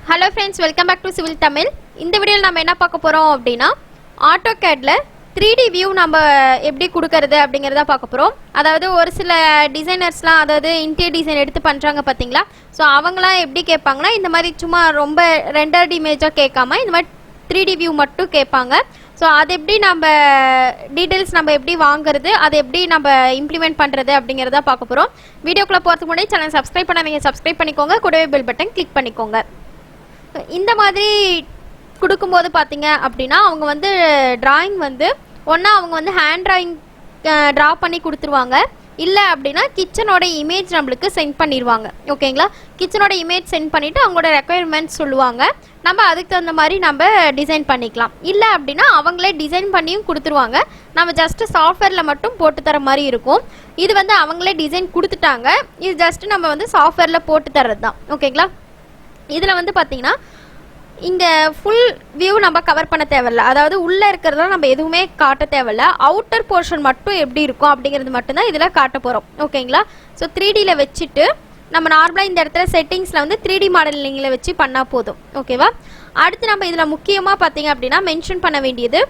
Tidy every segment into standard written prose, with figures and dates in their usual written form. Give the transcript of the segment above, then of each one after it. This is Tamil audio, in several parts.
Hello friends, welcome back to Civil Tamil. இந்த வீடியோல நாம என்ன பார்க்க போறோம் அப்படினா AutoCadல 3D view நம்ம எப்படி கொடுக்கிறது அப்படிங்கறத பார்க்க போறோம். அதாவது ஒரு சில டிசைனர்ஸ்லாம் அதாவது இன்டீரியர் டிசைன் எடுத்து பண்றாங்க பாத்தீங்களா? சோ அவங்கலாம் எப்படி கேட்பாங்கன்னா இந்த மாதிரி சும்மா ரொம்ப ரெண்டர்ட் இமேஜா கேட்காம இந்த மாதிரி 3D view மட்டும் கேட்பாங்க. சோ அது எப்படி நம்ம டீடைல்ஸ் நம்ம எப்படி வாங்குறது அதை எப்படி நம்ம இம்ப்ளிமெண்ட் பண்றது அப்படிங்கறத பார்க்க போறோம். வீடியோக்குள்ள போறதுக்கு முன்னாடி சேனலை சப்ஸ்கிரைப் பண்ணாதீங்க, சப்ஸ்கிரைப் பண்ணிக்கோங்க, கூடவே பெல் பட்டன் கிளிக் பண்ணிக்கோங்க. இந்த மாதிரி கொடுக்கும்போது பார்த்தீங்க அப்படின்னா அவங்க வந்து டிராயிங் வந்து ஒன்றா அவங்க வந்து ஹேண்ட் டிராயிங் ட்ரா பண்ணி கொடுத்துருவாங்க, இல்லை அப்படின்னா கிச்சனோட இமேஜ் நம்மளுக்கு சென்ட் பண்ணிடுவாங்க. ஓகேங்களா? கிச்சனோட இமேஜ் சென்ட் பண்ணிவிட்டு அவங்களோட ரெக்குயர்மெண்ட்ஸ் சொல்லுவாங்க, நம்ம அதுக்கு தகுந்த மாதிரி நம்ம டிசைன் பண்ணிக்கலாம். இல்லை அப்படின்னா அவங்களே டிசைன் பண்ணியும் கொடுத்துருவாங்க, நம்ம ஜஸ்ட்டு சாஃப்ட்வேரில் மட்டும் போட்டு தர மாதிரி இருக்கும். இது வந்து அவங்களே டிசைன் கொடுத்துட்டாங்க, இது ஜஸ்ட்டு நம்ம வந்து சாஃப்ட்வேரில் போட்டு தர்றது தான். ஓகேங்களா? இதில் வந்து பார்த்தீங்கன்னா இங்கே ஃபுல் வியூ நம்ம கவர் பண்ண தேவையில்ல, அதாவது உள்ளே இருக்கிறதெல்லாம் நம்ம எதுவுமே காட்ட தேவையில்ல. அவுட்டர் போர்ஷன் மட்டும் எப்படி இருக்கும் அப்படிங்கிறது மட்டும்தான் இதில் காட்ட போகிறோம். ஓகேங்களா? ஸோ 3Dயில் வச்சுட்டு நம்ம நார்மலாக இந்த இடத்துல செட்டிங்ஸில் வந்து 3D மாடலிங்கில் வச்சு பண்ணால் போதும். ஓகேவா? அடுத்து நம்ம இதில் முக்கியமாக பார்த்தீங்க அப்படின்னா மென்ஷன் பண்ண வேண்டியது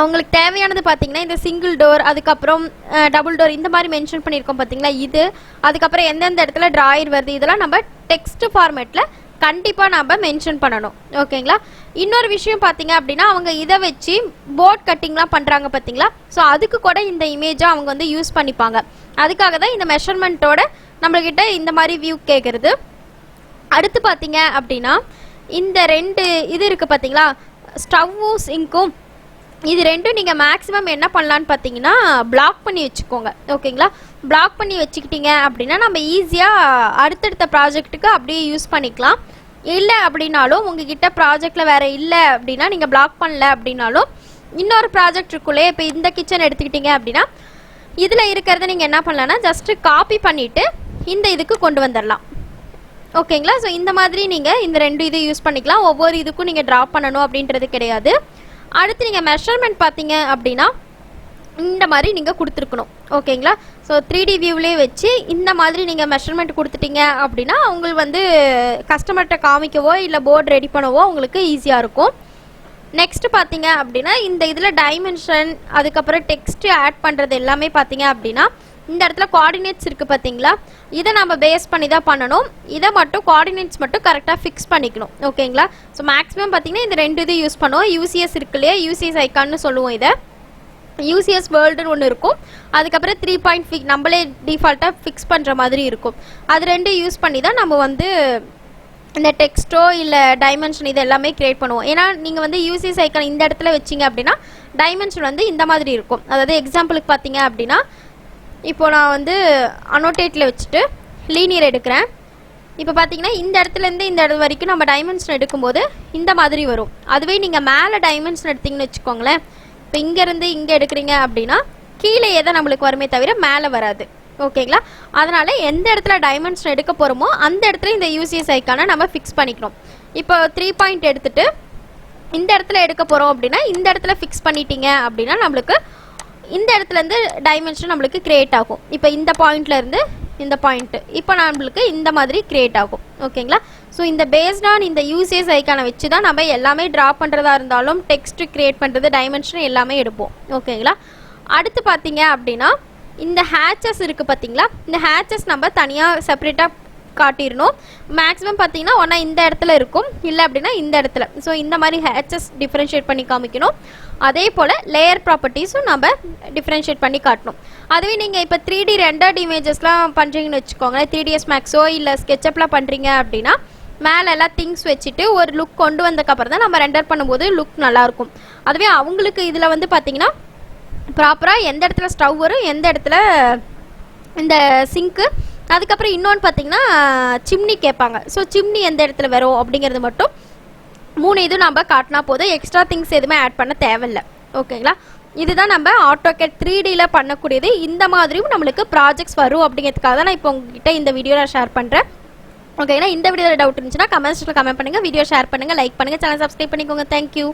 அவங்களுக்கு தேவையானது பார்த்தீங்கன்னா இந்த சிங்கிள் டோர், அதுக்கப்புறம் டபுள் டோர் இந்த மாதிரி மென்ஷன் பண்ணியிருக்கோம் பார்த்தீங்களா, இது அதுக்கப்புறம் எந்தெந்த இடத்துல ட்ராயர் வருது இதெல்லாம் நம்ம டெக்ஸ்ட் ஃபார்மேட்டில் கண்டிப்பாக நம்ம மென்ஷன் பண்ணணும். ஓகேங்களா? இன்னொரு விஷயம் பார்த்தீங்க அப்படின்னா அவங்க இதை வச்சு போர்ட் கட்டிங்லாம் பண்ணுறாங்க பார்த்தீங்களா, ஸோ அதுக்கு கூட இந்த இமேஜை அவங்க வந்து யூஸ் பண்ணிப்பாங்க. அதுக்காக தான் இந்த மெஷர்மெண்ட்டோட நம்மள்கிட்ட இந்த மாதிரி வியூ கேட்குறது. அடுத்து பார்த்தீங்க அப்படின்னா இந்த ரெண்டு இது இருக்குது பார்த்தீங்களா, ஸ்டவ்வும் சிங்க்கும், இது ரெண்டும் நீங்கள் மேக்ஸிமம் என்ன பண்ணலான்னு பார்த்தீங்கன்னா பிளாக் பண்ணி வச்சுக்கோங்க. ஓகேங்களா? பிளாக் பண்ணி வச்சுக்கிட்டீங்க அப்படின்னா நம்ம ஈஸியாக அடுத்தடுத்த ப்ராஜெக்ட்டுக்கு அப்படியே யூஸ் பண்ணிக்கலாம். இல்லை அப்படின்னாலும் உங்ககிட்ட ப்ராஜெக்டில் வேறு இல்லை அப்படின்னா நீங்கள் பிளாக் பண்ணல அப்படின்னாலும் இன்னொரு ப்ராஜெக்ட் இருக்குள்ளே, இப்போ இந்த கிச்சன் எடுத்துக்கிட்டீங்க அப்படின்னா இதில் இருக்கிறத நீங்கள் என்ன பண்ணலான்னா ஜஸ்ட்டு காப்பி பண்ணிவிட்டு இந்த இதுக்கு கொண்டு வந்துடலாம். ஓகேங்களா? ஸோ இந்த மாதிரி நீங்கள் இந்த ரெண்டு இது யூஸ் பண்ணிக்கலாம், ஒவ்வொரு இதுக்கும் நீங்கள் ட்ரா பண்ணணும் அப்படின்றது கிடையாது. அடுத்து நீங்கள் மெஷர்மெண்ட் பார்த்தீங்க அப்படின்னா இந்த மாதிரி நீங்கள் கொடுத்துருக்கணும். ஓகேங்களா? ஸோ 3D வியூவிலே வச்சு இந்த மாதிரி நீங்கள் மெஷர்மெண்ட் கொடுத்துட்டீங்க அப்படின்னா உங்களுக்கு வந்து கஸ்டமர்கிட்ட காமிக்கவோ இல்லை போர்டு ரெடி பண்ணவோ உங்களுக்கு ஈஸியாக இருக்கும். நெக்ஸ்ட்டு பார்த்தீங்க அப்படின்னா இந்த இதில் டைமென்ஷன் அதுக்கப்புறம் டெக்ஸ்ட்டு ஆட் பண்ணுறது எல்லாமே பார்த்தீங்க அப்படின்னா இந்த இடத்துல கோஆர்டினேட்ஸ் இருக்குது பார்த்தீங்களா, இதை நம்ம பேஸ் பண்ணி தான் பண்ணணும். இதை மட்டும் கோஆர்டினேட்ஸ் மட்டும் கரெக்டாக ஃபிக்ஸ் பண்ணிக்கணும். ஓகேங்களா? ஸோ மேக்ஸிமம் பார்த்தீங்கன்னா இந்த ரெண்டு இது யூஸ் பண்ணுவோம். யூசிஎஸ் இருக்கு இல்லையா, யூசிஎஸ் ஐக்கான்னு சொல்லுவோம், இதை யூசிஎஸ் வேர்ல்டுன்னு ஒன்று இருக்கும், அதுக்கப்புறம் 3 நம்மளே டிஃபால்ட்டாக ஃபிக்ஸ் பண்ணுற மாதிரி இருக்கும். அது ரெண்டு யூஸ் பண்ணி தான் நம்ம வந்து இந்த டெக்ஸ்ட்டோ இல்லை டைமென்ஷன் இது எல்லாமே க்ரியேட் பண்ணுவோம். ஏன்னா நீங்கள் வந்து யூசிஎஸ் ஐக்கான் இந்த இடத்துல வச்சிங்க அப்படின்னா டைமென்ஷன் வந்து இந்த மாதிரி இருக்கும். அதாவது எக்ஸாம்பிளுக்கு பார்த்தீங்க அப்படின்னா இப்போது நான் வந்து அனோட்டேட்டில் வச்சுட்டு லீனியர் எடுக்கிறேன். இப்போ பார்த்தீங்கன்னா இந்த இடத்துலேருந்து இந்த இடத்து வரைக்கும் நம்ம டைமென்ஷன் எடுக்கும்போது இந்த மாதிரி வரும். அதுவே நீங்கள் மேலே டைமென்ஷன் எடுத்திங்கன்னு வச்சுக்கோங்களேன், இப்போ இங்கேருந்து இங்கே எடுக்கிறீங்க அப்படின்னா கீழே எதை நம்மளுக்கு வருமே தவிர மேலே வராது. ஓகேங்களா? அதனால் எந்த இடத்துல டைமென்ஷன் எடுக்க போகிறோமோ அந்த இடத்துல இந்த யூசிஎஸ் ஐக்கானை நம்ம ஃபிக்ஸ் பண்ணிக்கணும். இப்போ 3 எடுத்துகிட்டு இந்த இடத்துல எடுக்க போகிறோம் அப்படின்னா இந்த இடத்துல ஃபிக்ஸ் பண்ணிட்டீங்க அப்படின்னா நம்மளுக்கு இந்த இடத்துலேருந்து டைமென்ஷன் நம்மளுக்கு க்ரியேட் ஆகும். இப்போ இந்த பாயிண்ட்லேருந்து இந்த பாயிண்ட்டு இப்போ நம்மளுக்கு இந்த மாதிரி க்ரியேட் ஆகும். ஓகேங்களா? ஸோ இந்த பேஸ்ட் ஆன் இந்த யூசிஎஸ் ஐக்கானை வச்சு தான் நம்ம எல்லாமே ட்ரா பண்ணுறதா இருந்தாலும் டெக்ஸ்ட் க்ரியேட் பண்ணுறது டைமென்ஷன் எல்லாமே எடுப்போம். ஓகேங்களா? அடுத்து பார்த்தீங்க அப்படின்னா இந்த ஹேச்சஸ் இருக்குது பார்த்தீங்களா, இந்த ஹேச்சஸ் நம்ம தனியாக செப்பரேட்டாக காட்டிடணும். மேக்ஸிமம் பார்த்தீங்கன்னா ஒன்றா இந்த இடத்துல இருக்கும், இல்லை அப்படின்னா இந்த இடத்துல. ஸோ இந்த மாதிரி ஹேச்சஸ் டிஃப்ரென்ஷியேட் பண்ணி காமிக்கணும். அதே போல் லேயர் ப்ராப்பர்ட்டிஸும் நம்ம டிஃப்ரென்ஷியேட் பண்ணி காட்டணும். அதுவே நீங்கள் இப்போ 3D ரெண்டர்ட் இமேஜஸ்லாம் பண்ணுறீங்கன்னு வச்சுக்கோங்களேன், 3ds மேக்ஸோ இல்லை ஸ்கெட்சப்லாம் பண்ணுறீங்க அப்படின்னா மேலே எல்லாம் திங்ஸ் வச்சுட்டு ஒரு லுக் கொண்டு வந்ததுக்கப்புறம் தான் நம்ம ரெண்டர் பண்ணும்போது லுக் நல்லாயிருக்கும். அதுவே அவங்களுக்கு இதில் வந்து பார்த்தீங்கன்னா ப்ராப்பராக எந்த இடத்துல ஸ்டவ் வரும், எந்த இடத்துல இந்த சிங்க்கு, அதுக்கப்புறம் இன்னொன்று பார்த்தீங்கன்னா சிம்னி கேட்பாங்க. ஸோ சிம்னி எந்த இடத்துல வரும் அப்படிங்கிறது மட்டும் 3 இது நம்ம காட்டினா போதும், எக்ஸ்ட்ரா திங்ஸ் எதுவுமே ஆட் பண்ண தேவையில்லை. ஓகேங்களா? இதுதான் நம்ம AutoCAD 3Dயில் பண்ணக்கூடியது. இந்த மாதிரியும் நம்மளுக்கு ப்ராஜெக்ட்ஸ் வரும் அப்படிங்கிறதுக்காக தான் நான் இப்போ உங்ககிட்ட இந்த வீடியோ நான் ஷேர் பண்ணுறேன். ஓகேங்களா? இந்த வீடியோவில் டவுட் இருந்துச்சுன்னா கமெண்ட் பண்ணுங்கள், வீடியோ ஷேர் பண்ணுங்கள், லைக் பண்ணுங்கள், சேனல் சப்ஸ்கிரைப் பண்ணிக்கோங்க. தேங்க்யூ.